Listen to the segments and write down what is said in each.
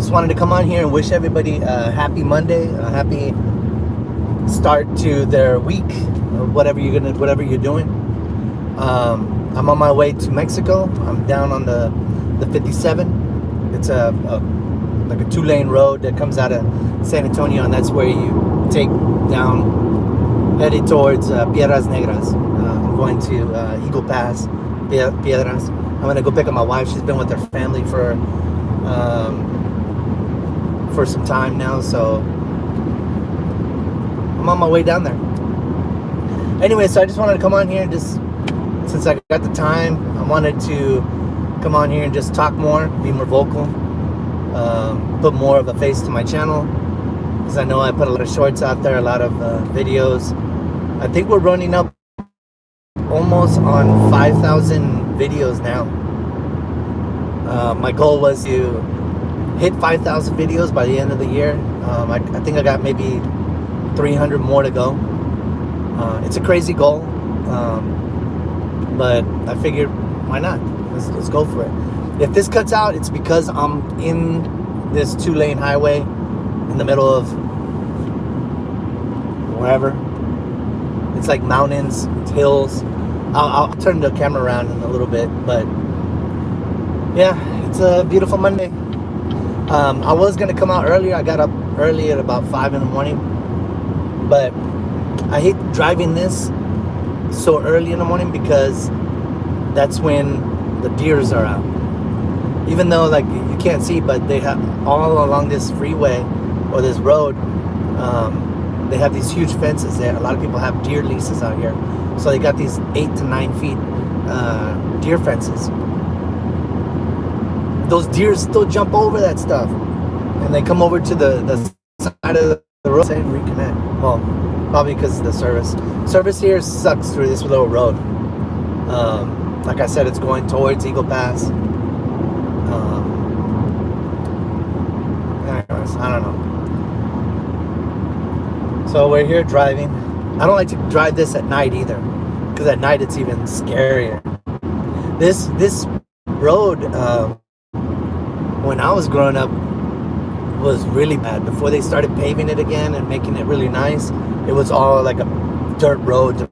just wanted to come on here and wish everybody a happy Monday, a happy start to their week, or whatever you're doing. I'm on my way to Mexico. I'm down on the 57. It's like a 2-lane road that comes out of San Antonio, and that's where you take down, headed towards Piedras Negras. I'm going to Eagle Pass, Piedras. I'm gonna go pick up my wife. She's been with her family for some time now, so I'm on my way down there. Anyway, so I just wanted to come on here and just, since I got the time, I wanted to come on here and just talk more, be more vocal, put more of a face to my channel, because I know I put a lot of shorts out there, a lot of videos. I think we're running up almost on 5,000 videos now. My goal was to hit 5,000 videos by the end of the year. I think I got maybe 300 more to go. It's a crazy goal, but I figured, why not? Let's go for it. If this cuts out, it's because I'm in this 2-lane highway in the middle of wherever. It's like mountains, it's hills. I'll turn the camera around in a little bit, but yeah, it's a beautiful Monday. I was gonna come out earlier. I got up early at about 5 in the morning, but I hate driving this so early in the morning because that's when the deers are out. Even though like you can't see, but they have all along this freeway or this road, they have these huge fences there. A lot of people have deer leases out here, so they got these 8 to 9 feet deer fences. Those deer still jump over that stuff, and they come over to the side of the road and reconnect. Well, probably because of the service here sucks through this little road. Like I said, it's going towards Eagle Pass. Anyways, I don't know. So we're here driving. I don't like to drive this at night either, because at night it's even scarier. This road, when I was growing up, was really bad. Before they started paving it again and making it really nice, it was all like a dirt road to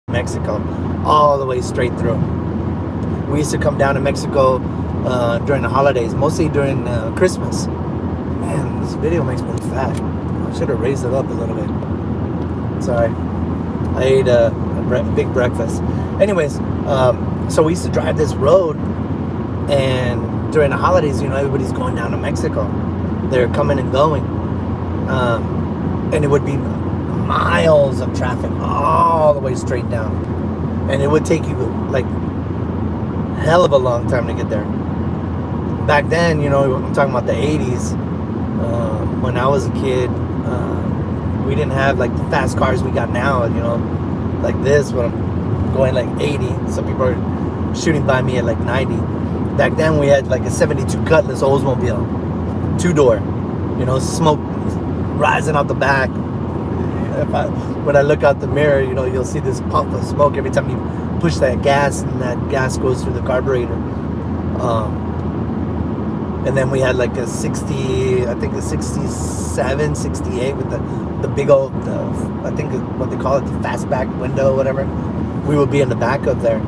Mexico, all the way straight through. We used to come down to Mexico during the holidays, mostly during Christmas. Man, this video makes me look fat. I should have raised it up a little bit. Sorry. I ate a big breakfast. Anyways, so we used to drive this road, and during the holidays, you know, everybody's going down to Mexico. They're coming and going. And it would be miles of traffic all the way straight down. And it would take you like hell of a long time to get there. Back then, you know, I'm talking about the 80s, when I was a kid, we didn't have like the fast cars we got now, you know, like this, when I'm going like 80. Some people are shooting by me at like 90. Back then we had like a 72 Cutlass Oldsmobile, 2-door, you know, smoke rising out the back. When I look out the mirror, you know, you'll see this puff of smoke every time you push that gas, and that gas goes through the carburetor. And then we had like a 67, 68 with the big old, I think what they call it, the fastback window, whatever. We would be in the back of there.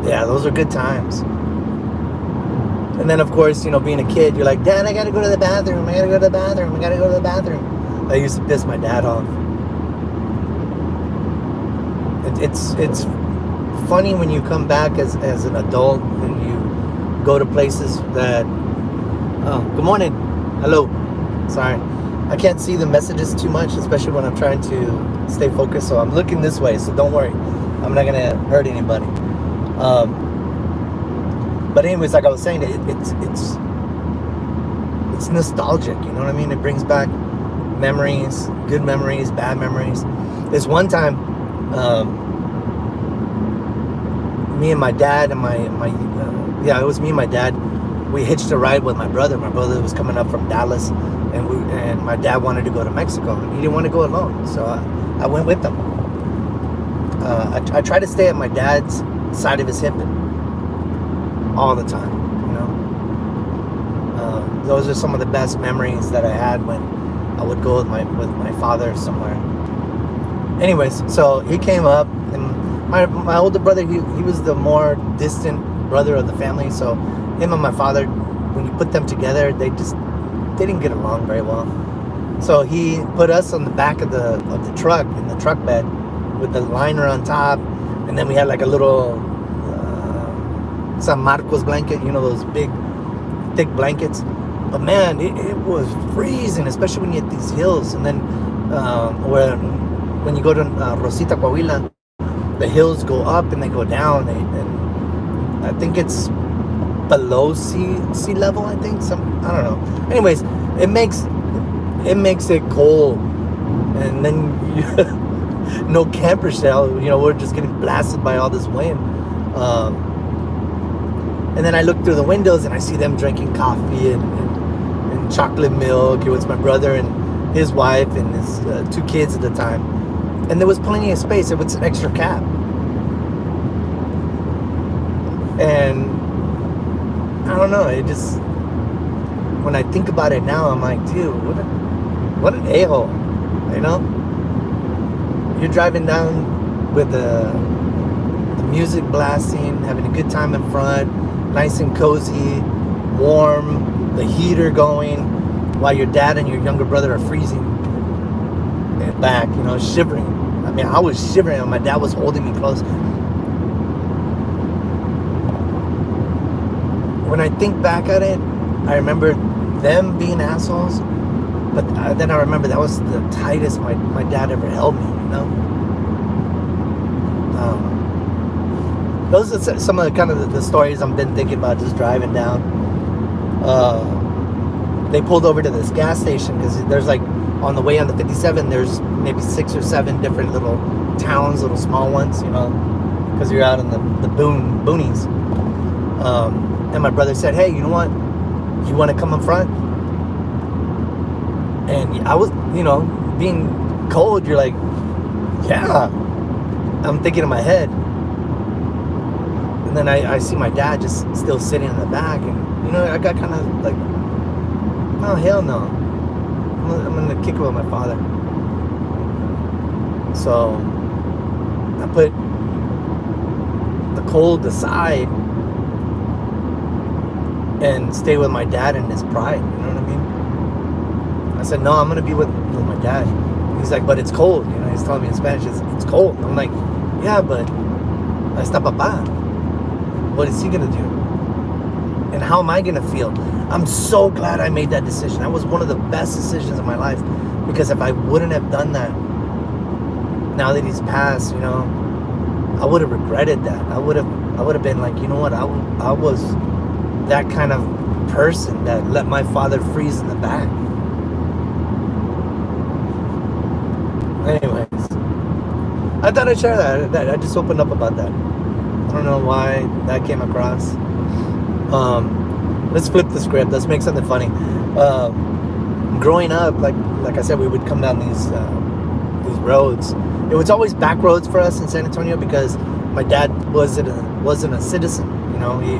Yeah, those are good times. And then, of course, you know, being a kid, you're like, Dad, I gotta go to the bathroom. I gotta go to the bathroom. I gotta go to the bathroom. I used to piss my dad off. It's funny when you come back as an adult and you go to places that... Oh, good morning. Hello. Sorry. I can't see the messages too much, especially when I'm trying to stay focused. So I'm looking this way, so don't worry. I'm not gonna hurt anybody. But anyways, like I was saying, it's nostalgic, you know what I mean? It brings back memories, good memories, bad memories. This one time, me and my dad and it was me and my dad, we hitched a ride with my brother. My brother was coming up from Dallas, and my dad wanted to go to Mexico, and he didn't want to go alone, so I went with him. I try to stay at my dad's side of his hip all the time, you know. Those are some of the best memories that I had when I would go with my father somewhere. Anyways, so he came up, and my older brother, he was the more distant brother of the family. So him and my father, when you put them together, they didn't get along very well. So he put us on the back of the truck, in the truck bed, with the liner on top, and then we had like a little San Marcos blanket, you know, those big thick blankets. But man, it was freezing, especially when you hit these hills. And then when you go to Rosita, Coahuila, the hills go up and they go down, and I think it's below sea level, I think. I don't know. Anyways, it makes it cold, and then no camper shell. You know, we're just getting blasted by all this wind. And then I look through the windows and I see them drinking coffee and chocolate milk. It was my brother and his wife and his 2 kids at the time. And there was plenty of space. It was an extra cab. And I don't know. It just, when I think about it now, I'm like, dude, what an a-hole, you know? You're driving down with the music blasting, having a good time in front, nice and cozy, warm, the heater going, while your dad and your younger brother are freezing back, you know, shivering. I mean, I was shivering and my dad was holding me close. When I think back at it, I remember them being assholes, but then I remember that was the tightest my dad ever held me, you know? Those are some of the kind of the stories I've been thinking about just driving down. They pulled over to this gas station because there's like, on the way on the 57, there's maybe 6 or 7 different little towns, little small ones, you know, because you're out in the boonies. And my brother said, hey, you know what? You want to come in front? And I was, you know, being cold, you're like, yeah. I'm thinking in my head. And then I see my dad just still sitting in the back, and you know, I got kind of like, oh hell no, I'm gonna kick it with my father. So I put the cold aside and stay with my dad and his pride. You know what I mean? I said, no, I'm gonna be with my dad. He's like, but it's cold. You know, he's telling me in Spanish, it's cold. I'm like, yeah, but está papá. What is he gonna do? And how am I gonna feel? I'm so glad I made that decision. That was one of the best decisions of my life, because if I wouldn't have done that, now that he's passed, you know, I would have regretted that. I would have been like, you know what? I was that kind of person that let my father freeze in the back. Anyways, I thought I'd share that. I just opened up about that. I don't know why that came across. Let's flip the script. Let's make something funny. Growing up, like I said, we would come down these roads. It was always back roads for us in San Antonio because my dad wasn't a citizen. You know, he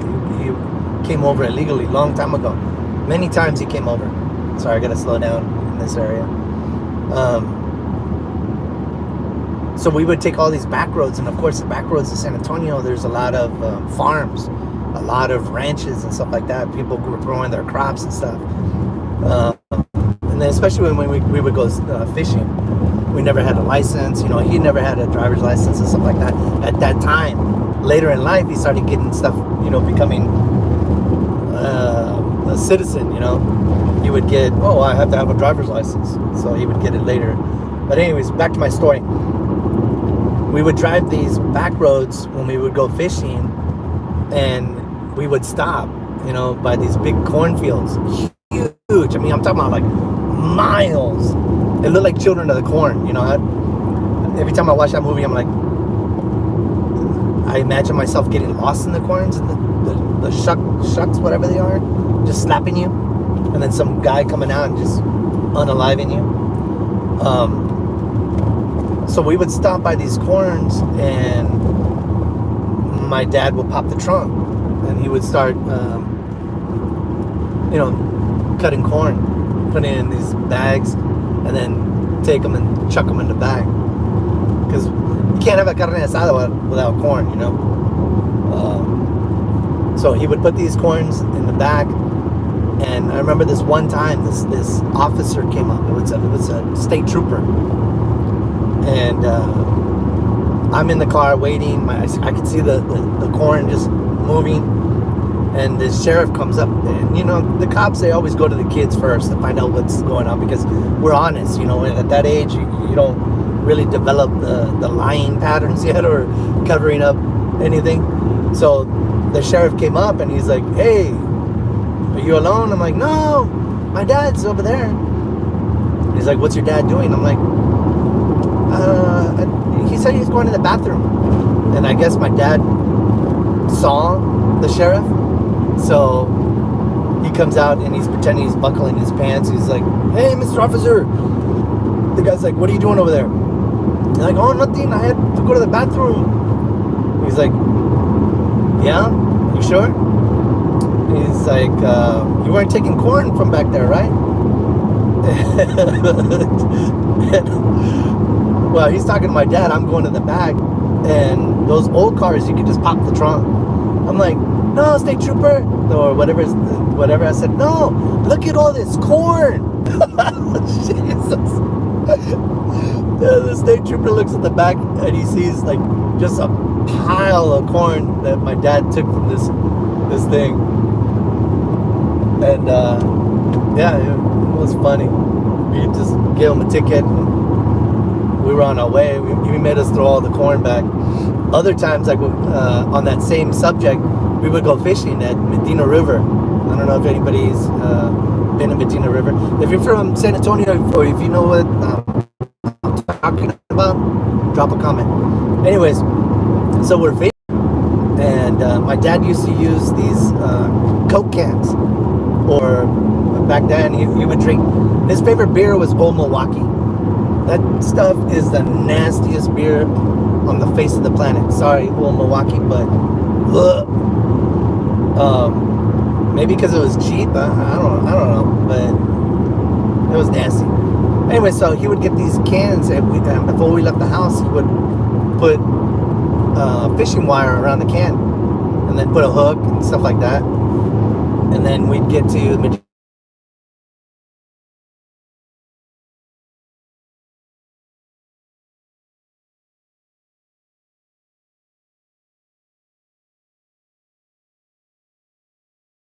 came over illegally long time ago. Many times he came over. Sorry, I gotta slow down in this area. So we would take all these back roads, and of course the back roads in San Antonio, there's a lot of farms, a lot of ranches and stuff like that. People were growing their crops and stuff. And then especially when we would go fishing, we never had a license. You know, he never had a driver's license and stuff like that. At that time, later in life, he started getting stuff, you know, becoming a citizen, you know. He would get, oh, I have to have a driver's license. So he would get it later. But anyways, back to my story. We would drive these back roads when we would go fishing, and we would stop, you know, by these big cornfields. Huge. I mean, I'm talking about like miles. It looked like Children of the Corn, you know. Every time I watch that movie, I'm like, I imagine myself getting lost in the corns and the shucks, whatever they are, just slapping you, and then some guy coming out and just unaliving you. So we would stop by these corns, and my dad would pop the trunk, and he would start, you know, cutting corn, putting it in these bags, and then take them and chuck them in the bag. Because you can't have a carne asada without corn, you know. So he would put these corns in the bag, and I remember this one time, this officer came up. It was a state trooper, and I'm in the car waiting. I could see the corn just moving, and the sheriff comes up, and you know, the cops, they always go to the kids first to find out what's going on, because we're honest, you know. At that age, you don't really develop the lying patterns yet, or covering up anything. So the sheriff came up, and he's like, "Hey, are you alone?" I'm like, "No, my dad's over there." He's like, "What's your dad doing?" I'm like, he said he's going to the bathroom. And I guess my dad saw the sheriff, so he comes out and he's pretending he's buckling his pants. He's like, "Hey, Mr. Officer." The guy's like, "What are you doing over there?" He's like, "Oh, nothing, I had to go to the bathroom." He's like, "Yeah, you sure?" He's like, "You weren't taking corn from back there, right?" Well, he's talking to my dad. I'm going to the back, and those old cars, you could just pop the trunk. I'm like, "No, state trooper," or whatever. I said, "No, look at all this corn." Jesus. The state trooper looks at the back, and he sees like just a pile of corn that my dad took from this thing. And yeah, it was funny. We just gave him a ticket, and we were on our way. He made us throw all the corn back. Other times, like on that same subject, we would go fishing at Medina River. I don't know if anybody's been in Medina River. If you're from San Antonio, or if you know what I'm talking about, drop a comment. Anyways, so we're fishing, and my dad used to use these Coke cans, or back then he would drink. His favorite beer was Old Milwaukee. That stuff is the nastiest beer on the face of the planet. Sorry, Old Milwaukee, but maybe because it was cheap. I don't know, but it was nasty. Anyway, so he would get these cans, and before we left the house, he would put fishing wire around the can, and then put a hook and stuff like that. And then we'd get to Medina